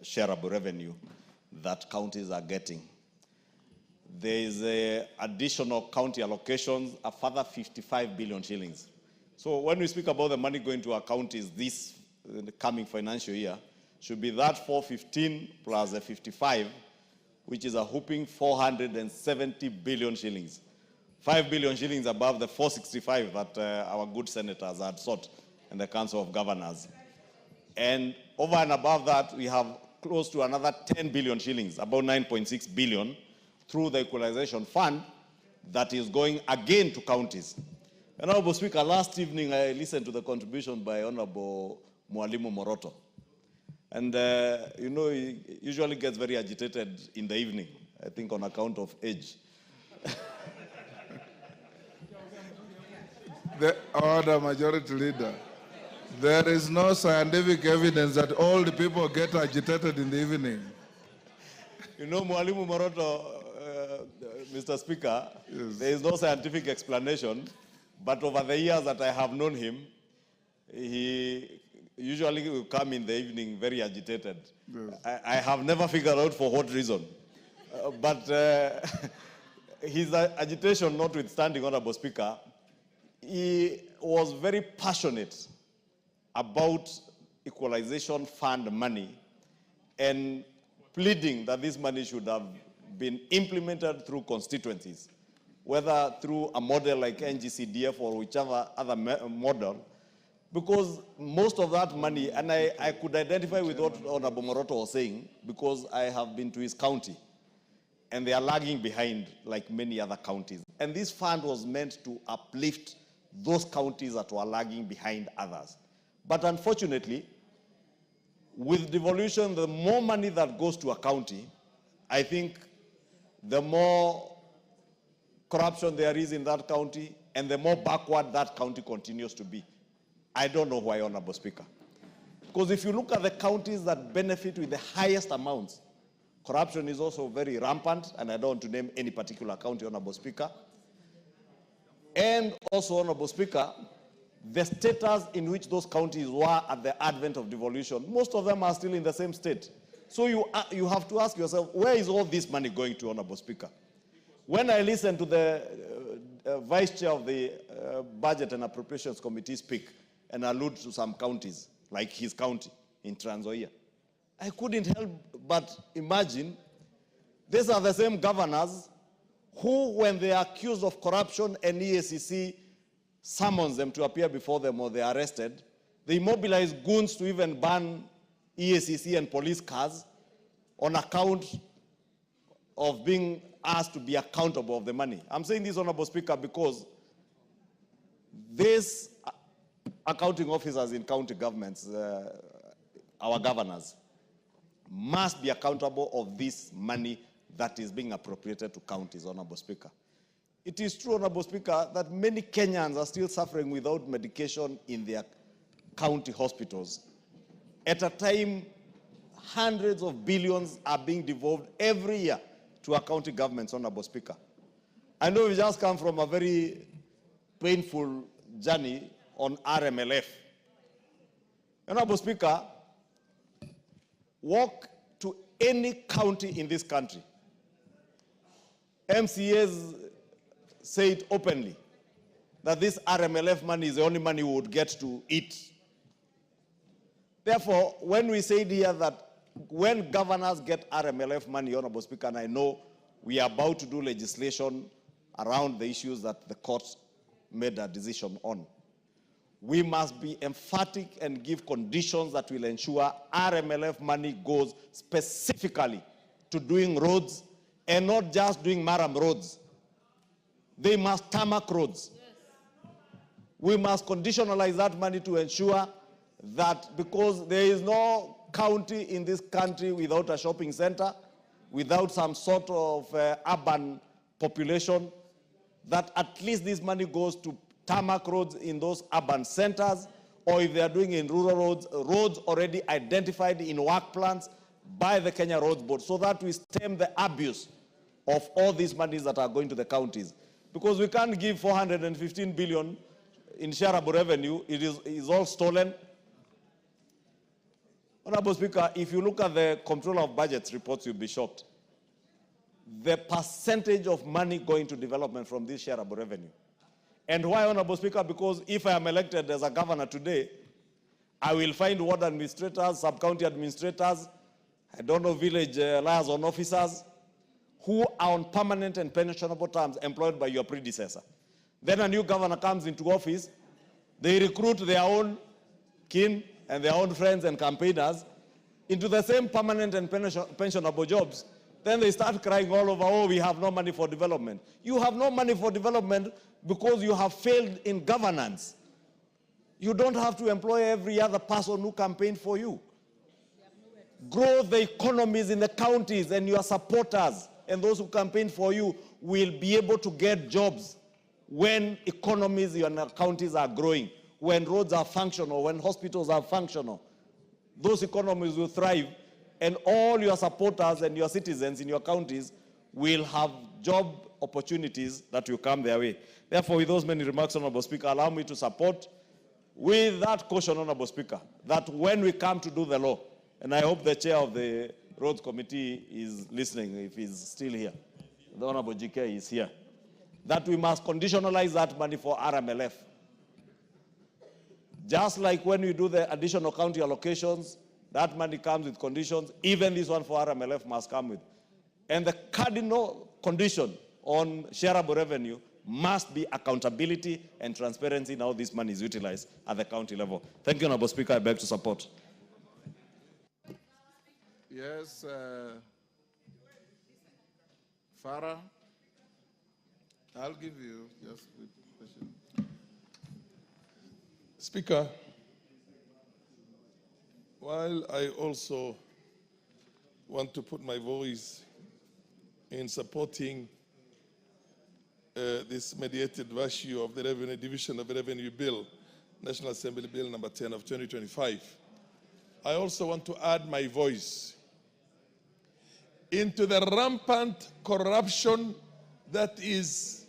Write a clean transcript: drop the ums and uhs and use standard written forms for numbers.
shareable revenue that counties are getting. There is additional county allocations, a further 55 billion shillings. So when we speak about the money going to our counties this coming financial year, should be that 415 plus the 55, which is a whooping 470 billion shillings. 5 billion shillings above the 465 that our good senators had sought in the Council of Governors. And over and above that, we have close to another 10 billion shillings, about 9.6 billion, through the equalization fund that is going again to counties. Honorable Speaker, last evening I listened to the contribution by Honorable Mwalimu Moroto. And, you know, he usually gets very agitated in the evening, I think on account of age. The order, Majority Leader. There is no scientific evidence that old people get agitated in the evening. You know, Mwalimu Moroto, Mr. Speaker, yes, there is no scientific explanation, but over the years that I have known him, he usually will come in the evening very agitated. Yes. I have never figured out for what reason. But his agitation notwithstanding, Honorable Speaker, he was very passionate about equalization fund money and pleading that this money should have been implemented through constituencies, whether through a model like NGCDF or whichever other model, because most of that money, and I could identify with what Honorable Moroto was saying, because I have been to his county, and they are lagging behind like many other counties. And this fund was meant to uplift those counties that were lagging behind others. But unfortunately, with devolution, the more money that goes to a county, I think the more corruption there is in that county, and the more backward that county continues to be. I don't know why, Honorable Speaker. Because if you look at the counties that benefit with the highest amounts, corruption is also very rampant, and I don't want to name any particular county, Honorable Speaker. And also, Honorable Speaker, the status in which those counties were at the advent of devolution, most of them are still in the same state. So you have to ask yourself, where is all this money going to, Honorable Speaker? When I listened to the Vice Chair of the Budget and Appropriations Committee speak and allude to some counties, like his county in Trans Nzoia, I couldn't help but imagine these are the same governors who, when they are accused of corruption and EACC summons them to appear before them or they are arrested, they mobilize goons to even ban EACC and police cars on account of being asked to be accountable of the money. I'm saying this, Honorable Speaker, because these accounting officers in county governments, our governors, must be accountable of this money that is being appropriated to counties, Honorable Speaker. It is true, Honorable Speaker, that many Kenyans are still suffering without medication in their county hospitals. At a time, hundreds of billions are being devolved every year to our county governments, Honorable Speaker. I know we just come from a very painful journey on RMLF. Honorable Speaker, walk to any county in this country. MCAs say it openly, that this RMLF money is the only money we would get to eat. Therefore, when we say here that when governors get RMLF money, Honorable Speaker, and I know we are about to do legislation around the issues that the courts made a decision on, we must be emphatic and give conditions that will ensure RMLF money goes specifically to doing roads and not just doing maram roads. They must tarmac roads. Yes. We must conditionalize that money to ensure that, because there is no county in this country without a shopping center, without some sort of urban population, that at least this money goes to tarmac roads in those urban centers, or if they are doing in rural roads, roads already identified in work plans by the Kenya Roads Board, so that we stem the abuse of all these monies that are going to the counties. Because we can't give 415 billion in shareable revenue. It is all stolen. Honorable Speaker, if you look at the Comptroller of Budgets reports, you'll be shocked. The percentage of money going to development from this shareable revenue. And why, Honorable Speaker? Because if I am elected as a governor today, I will find ward administrators, sub-county administrators, I don't know, village liaison officers, who are on permanent and pensionable terms employed by your predecessor. Then a new governor comes into office, they recruit their own kin and their own friends and campaigners into the same permanent and pensionable jobs. Then they start crying all over, oh, we have no money for development. You have no money for development because you have failed in governance. You don't have to employ every other person who campaigned for you. Grow the economies in the counties, and your supporters and those who campaign for you will be able to get jobs when economies in your counties are growing, when roads are functional, when hospitals are functional. Those economies will thrive, and all your supporters and your citizens in your counties will have job opportunities that will come their way. Therefore, with those many remarks, Honorable Speaker, allow me to support with that caution, Honorable Speaker, that when we come to do the law, and I hope the chair of the Roads Committee is listening, if he's still here, the Honorable GK is here, that we must conditionalize that money for RMLF. Just like when we do the additional county allocations, that money comes with conditions, even this one for RMLF must come with. And the cardinal condition on shareable revenue must be accountability and transparency in how this money is utilized at the county level. Thank you, Honorable Speaker. I beg to support. Yes, Farah, I'll give you just a question. Speaker, while I also want to put my voice in supporting this mediated version of the Revenue Division of the Revenue Bill, National Assembly Bill number 10 of 2025, I also want to add my voice into the rampant corruption that is